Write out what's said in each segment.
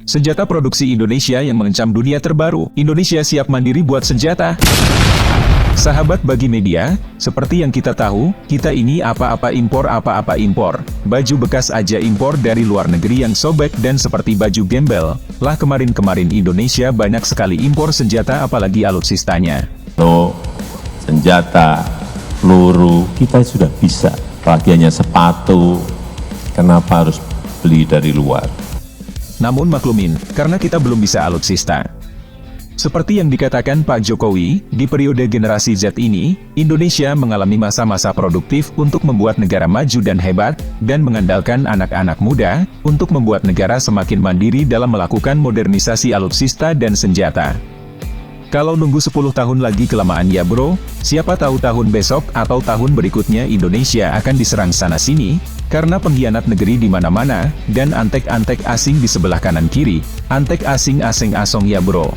Senjata produksi Indonesia yang mengancam dunia terbaru. Indonesia siap mandiri buat senjata. Sahabat bagi media, seperti yang kita tahu, kita ini apa-apa impor. Baju bekas aja impor dari luar negeri yang sobek dan seperti baju gembel. Lah kemarin-kemarin Indonesia banyak sekali impor senjata apalagi alutsistanya. Senjata, peluru, kita sudah bisa. Apalagi hanya sepatu, kenapa harus beli dari luar? Namun maklumin, karena kita belum bisa alutsista. Seperti yang dikatakan Pak Jokowi, di periode generasi Z ini, Indonesia mengalami masa-masa produktif untuk membuat negara maju dan hebat, dan mengandalkan anak-anak muda, untuk membuat negara semakin mandiri dalam melakukan modernisasi alutsista dan senjata. Kalau nunggu 10 tahun lagi kelamaan ya bro, siapa tahu tahun besok atau tahun berikutnya Indonesia akan diserang sana-sini, karena pengkhianat negeri di mana-mana, dan antek-antek asing di sebelah kanan kiri, antek asing asong ya bro.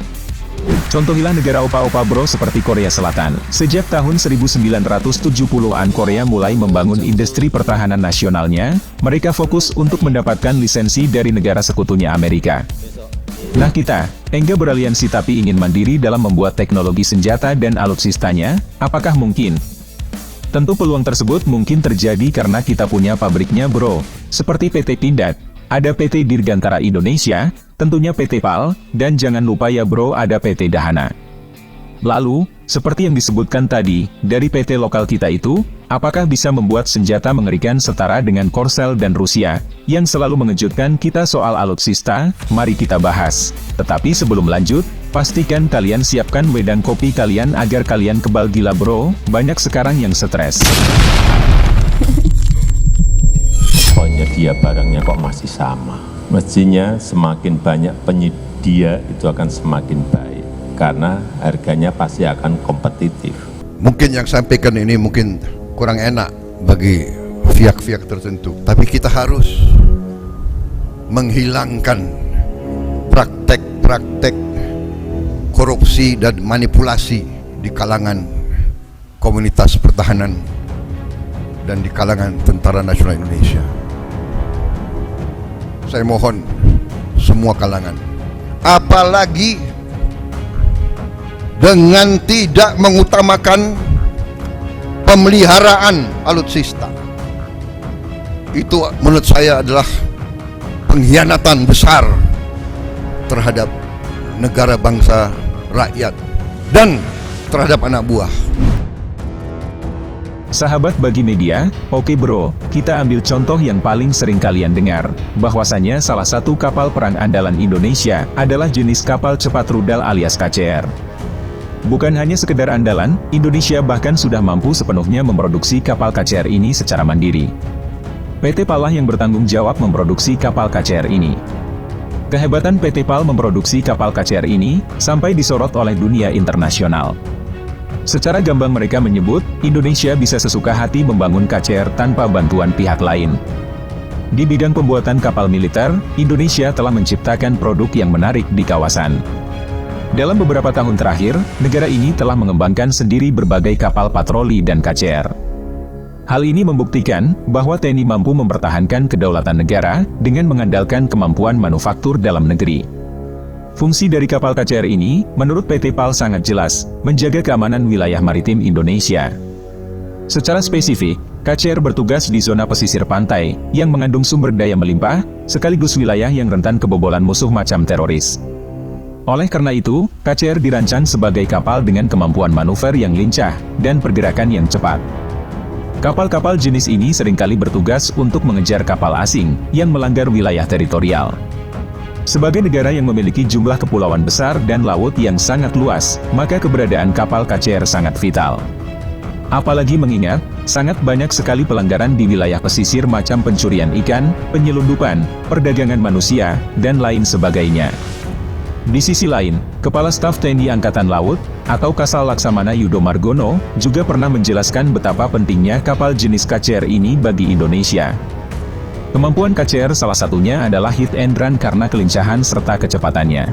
Contohilah negara opa-opa bro seperti Korea Selatan. Sejak tahun 1970-an Korea mulai membangun industri pertahanan nasionalnya, mereka fokus untuk mendapatkan lisensi dari negara sekutunya Amerika. Nah kita, enggak beraliansi tapi ingin mandiri dalam membuat teknologi senjata dan alutsistanya, apakah mungkin? Tentu peluang tersebut mungkin terjadi karena kita punya pabriknya bro, seperti PT Pindad, ada PT Dirgantara Indonesia, tentunya PT PAL, dan jangan lupa ya bro ada PT Dahana. Lalu, seperti yang disebutkan tadi, dari PT lokal kita itu, apakah bisa membuat senjata mengerikan setara dengan Korsel dan Rusia, yang selalu mengejutkan kita soal alutsista? Mari kita bahas. Tetapi sebelum lanjut, pastikan kalian siapkan wedang kopi kalian agar kalian kebal gila bro, banyak sekarang yang stres. Penyedia barangnya kok masih sama. Mestinya semakin banyak penyedia itu akan semakin baik, karena harganya pasti akan kompetitif. Mungkin yang sampaikan ini mungkin kurang enak bagi pihak-pihak tertentu, tapi kita harus menghilangkan praktek-praktek korupsi dan manipulasi di kalangan komunitas pertahanan dan di kalangan Tentara Nasional Indonesia. Saya mohon semua kalangan, apalagi dengan tidak mengutamakan pemeliharaan alutsista, itu menurut saya adalah pengkhianatan besar terhadap negara, bangsa, rakyat, dan terhadap anak buah. Sahabat bagi media, oke bro, kita ambil contoh yang paling sering kalian dengar, bahwasanya salah satu kapal perang andalan Indonesia adalah jenis kapal cepat rudal alias KCR. Bukan hanya sekedar andalan, Indonesia bahkan sudah mampu sepenuhnya memproduksi kapal KCR ini secara mandiri. PT PAL lah yang bertanggung jawab memproduksi kapal KCR ini. Kehebatan PT PAL memproduksi kapal KCR ini, sampai disorot oleh dunia internasional. Secara gamblang mereka menyebut, Indonesia bisa sesuka hati membangun KCR tanpa bantuan pihak lain. Di bidang pembuatan kapal militer, Indonesia telah menciptakan produk yang menarik di kawasan. Dalam beberapa tahun terakhir, negara ini telah mengembangkan sendiri berbagai kapal patroli dan KCR. Hal ini membuktikan bahwa TNI mampu mempertahankan kedaulatan negara dengan mengandalkan kemampuan manufaktur dalam negeri. Fungsi dari kapal KCR ini, menurut PT PAL sangat jelas, menjaga keamanan wilayah maritim Indonesia. Secara spesifik, KCR bertugas di zona pesisir pantai, yang mengandung sumber daya melimpah, sekaligus wilayah yang rentan kebobolan musuh macam teroris. Oleh karena itu, KCR dirancang sebagai kapal dengan kemampuan manuver yang lincah, dan pergerakan yang cepat. Kapal-kapal jenis ini seringkali bertugas untuk mengejar kapal asing, yang melanggar wilayah teritorial. Sebagai negara yang memiliki jumlah kepulauan besar dan laut yang sangat luas, maka keberadaan kapal KCR sangat vital. Apalagi mengingat, sangat banyak sekali pelanggaran di wilayah pesisir macam pencurian ikan, penyelundupan, perdagangan manusia, dan lain sebagainya. Di sisi lain, Kepala Staf TNI Angkatan Laut, atau Kasal Laksamana Yudo Margono, juga pernah menjelaskan betapa pentingnya kapal jenis KCR ini bagi Indonesia. Kemampuan KCR salah satunya adalah hit and run karena kelincahan serta kecepatannya.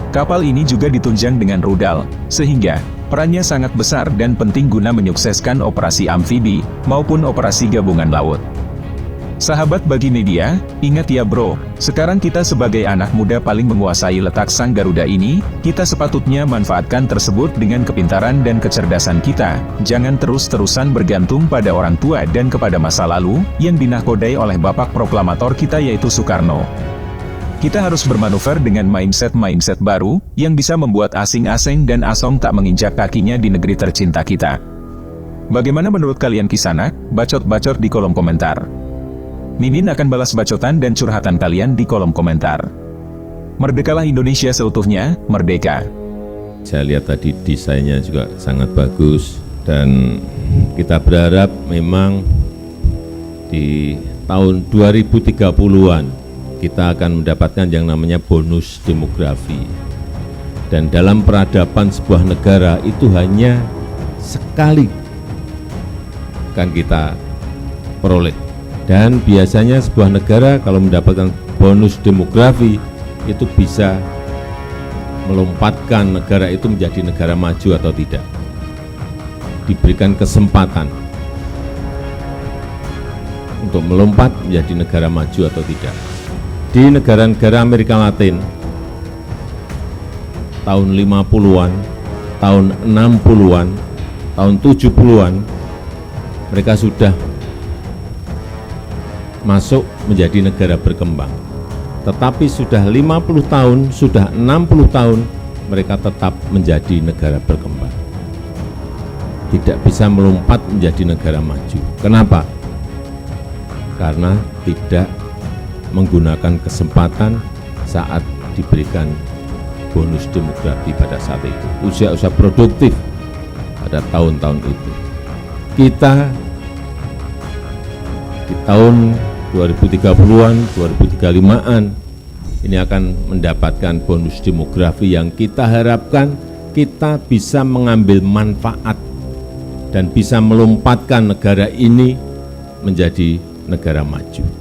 Kapal ini juga ditunjang dengan rudal, sehingga perannya sangat besar dan penting guna menyukseskan operasi amfibi maupun operasi gabungan laut. Sahabat bagi media, ingat ya bro, sekarang kita sebagai anak muda paling menguasai letak sang Garuda ini, kita sepatutnya manfaatkan tersebut dengan kepintaran dan kecerdasan kita. Jangan terus-terusan bergantung pada orang tua dan kepada masa lalu, yang dinahkodai oleh bapak proklamator kita yaitu Soekarno. Kita harus bermanuver dengan mindset baru, yang bisa membuat asing-asing dan asong tak menginjak kakinya di negeri tercinta kita. Bagaimana menurut kalian Kisanak? Bacot-bacot di kolom komentar. Mimin akan balas bacotan dan curhatan kalian di kolom komentar. Merdekalah Indonesia seutuhnya, merdeka. Saya lihat tadi desainnya juga sangat bagus dan kita berharap memang di tahun 2030-an kita akan mendapatkan yang namanya bonus demografi. Dan dalam peradaban sebuah negara itu hanya sekali kan kita peroleh. Dan biasanya sebuah negara kalau mendapatkan bonus demografi itu bisa melompatkan negara itu menjadi negara maju atau tidak. Diberikan kesempatan untuk melompat menjadi negara maju atau tidak. Di negara-negara Amerika Latin tahun 50-an, tahun 60-an, tahun 70-an mereka sudah masuk menjadi negara berkembang. Tetapi sudah 50 tahun, sudah 60 tahun, mereka tetap menjadi negara berkembang. Tidak bisa melompat menjadi negara maju. Kenapa? Karena tidak menggunakan kesempatan saat diberikan bonus demografi pada saat itu. Usia-usia produktif pada tahun-tahun itu. Kita di tahun 2030-an, 2035-an ini akan mendapatkan bonus demografi yang kita harapkan kita bisa mengambil manfaat dan bisa melompatkan negara ini menjadi negara maju.